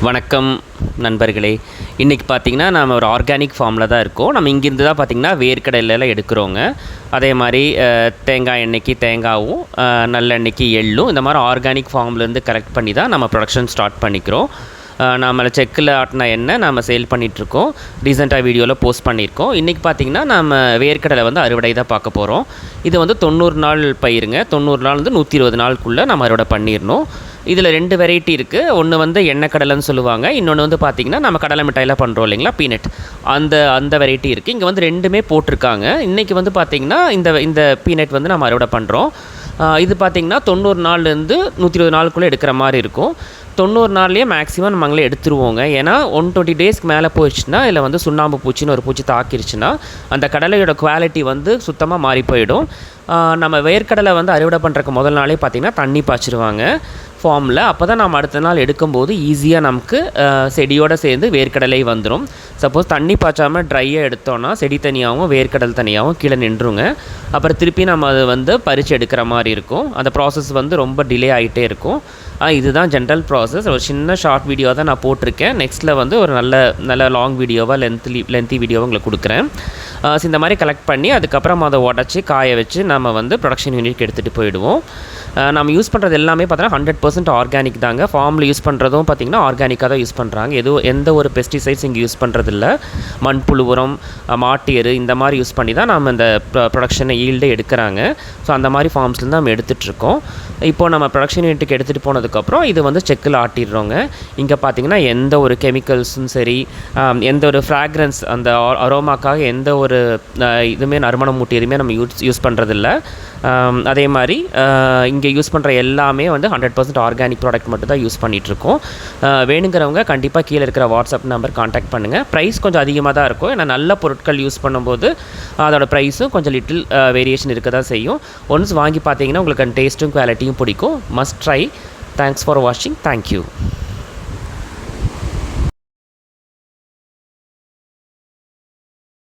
வணக்கம் நண்பர்களே. இன்றைக்கி பார்த்திங்கன்னா நம்ம ஒரு ஆர்கானிக் ஃபார்மில் தான் இருக்கோம். நம்ம இங்கேருந்து தான் பார்த்திங்கன்னா வேர்க்கடலையில் எடுக்கிறோங்க. அதே மாதிரி தேங்காய் எண்ணெய்க்கு தேங்காயும் நல்லெண்ணெய்க்கு எள்ளும் இந்த மாதிரி ஆர்கானிக் ஃபார்ம்லேருந்து கலெக்ட் பண்ணி தான் நம்ம ப்ரொடக்ஷன் ஸ்டார்ட் பண்ணிக்கிறோம். நம்மளை செக்கில் ஆட்டின எண்ணெய் நம்ம சேல் பண்ணிகிட்ருக்கோம். ரீசெண்டாக வீடியோவில் போஸ்ட் பண்ணியிருக்கோம். இன்றைக்கி பார்த்திங்கன்னா நம்ம வேர்க்கடலை வந்து அறுவடை தான் பார்க்க போகிறோம். இது வந்து 90 நாள் பயிருங்க. 90 நாள் வந்து 120 நாளுக்குள்ளே நம்ம அறுவடை பண்ணிடணும். இதில் 2 வெரைட்டி இருக்குது. ஒன்று வந்து எண்ணெய் கடலைன்னு சொல்லுவாங்க. இன்னொன்று வந்து பார்த்திங்கன்னா நம்ம கடலை மிட்டாயெல்லாம் பண்ணுறோம் இல்லைங்களா, பீனட், அந்த வெரைட்டி இருக்குது. இங்கே வந்து 2மே போட்டிருக்காங்க. இன்றைக்கி வந்து பார்த்திங்கன்னா இந்த பீனட் வந்து நம்ம அறுவடை பண்ணுறோம். இது பார்த்திங்கன்னா 90 நாள்லேருந்து 120 நாளுக்குள்ளே எடுக்கிற மாதிரி இருக்கும். 90 நாள்லேயே மேக்ஸிமம் நம்மளே எடுத்துருவோங்க. ஏன்னா 120 டேஸ்க்கு மேலே போயிடுச்சுன்னா இதில் வந்து சுண்ணாம்பு பூச்சின்னு ஒரு பூச்சி தாக்கிடுச்சுன்னா அந்த கடலையோட குவாலிட்டி வந்து சுத்தமாக மாறி போயிடும். நம்ம வேர்க்கடலை வந்து அறுவடை பண்ணுறக்கு முதல் நாளே பார்த்திங்கன்னா தண்ணி பாய்ச்சிருவாங்க ஃபார்மில். அப்போ தான் நம்ம அடுத்த நாள் எடுக்கும்போது ஈஸியாக நமக்கு செடியோடு சேர்ந்து வேர்க்கடலை வந்துடும். சப்போஸ் தண்ணி பாய்ச்சாமல் ட்ரையாக எடுத்தோன்னா செடி தனியாகவும் வேர்க்கடல் தனியாகவும் கீழே நின்றுங்க. அப்புறம் திருப்பி நம்ம அதை வந்து பறித்து எடுக்கிற மாதிரி இருக்கும். அந்த ப்ராசஸ் வந்து ரொம்ப டிலே ஆகிட்டே இருக்கும். இதுதான் ஜென்ரல் ப்ராசஸ். ஒரு சின்ன ஷார்ட் வீடியோ தான் நான் போட்டிருக்கேன். நெக்ஸ்ட்டில் வந்து ஒரு நல்ல லாங் வீடியோவாக லென்த்தி வீடியோவாக உங்களுக்கு கொடுக்குறேன். இந்த மாதிரி கலெக்ட் பண்ணி அதுக்கப்புறம் அதை உடச்சி காய வச்சு நம்ம வந்து ப்ரொடக்ஷன் யூனிட்க்கு எடுத்துகிட்டு போயிடுவோம். நம்ம யூஸ் பண்ணுறது எல்லாமே பார்த்தீங்கன்னா 100% ஆர்கானிக் தாங்க. ஃபார்மில் யூஸ் பண்ணுறதும் பார்த்திங்கன்னா ஆர்கானிக்காக தான் யூஸ் பண்ணுறாங்க. எந்த ஒரு பெஸ்டிசைட்ஸ் இங்கே யூஸ் பண்ணுறதில்ல. மண்புழு உரம், மாட்டு எரு இந்த மாதிரி யூஸ் பண்ணி தான் நம்ம இந்த ப்ரொடக்ஷனை ஈல்டே எடுக்கிறாங்க. ஸோ அந்த மாதிரி ஃபார்ம்ஸ்லேருந்து நம்ம எடுத்துகிட்ருக்கோம். இப்போது நம்ம ப்ரொடக்ஷன் யூனிட்டுக்கு எடுத்துகிட்டு போனதுக்கப்புறம் இது வந்து செக்கில் ஆட்டிடுறோங்க. இங்கே பார்த்திங்கன்னா எந்த ஒரு கெமிக்கல்ஸும் சரி, எந்த ஒரு ஃப்ராக்ரன்ஸ், அந்த அரோமாக்காக எந்த ஒரு இதுவுமே நறுமணம் மூட்டி எதுவுமே நம்ம யூஸ் பண்ணுறதில்ல. அதே மாதிரி இங்கே யூஸ் பண்ணுற எல்லாமே வந்து 100% ஆர்கானிக் ப்ராடக்ட் மட்டும் தான் யூஸ் பண்ணிகிட்ருக்கோம். வேணுங்கிறவங்க கண்டிப்பாக கீழே இருக்கிற வாட்ஸ்அப் நம்பர் காண்டாக்ட் பண்ணுங்கள். ப்ரைஸ் கொஞ்சம் அதிகமாக தான் இருக்கும். ஏன்னா நல்ல பொருட்கள் யூஸ் பண்ணும்போது அதோட ப்ரைஸும் கொஞ்சம் லிட்டில் வேரியேஷன் இருக்க தான் செய்யும். ஒன்ஸ் வாங்கி பார்த்தீங்கன்னா உங்களுக்கு அந்த டேஸ்ட்டும் குவாலிட்டியும் பிடிக்கும். Must try. தேங்க்ஸ் ஃபார் வாட்சிங். தேங்க்யூ.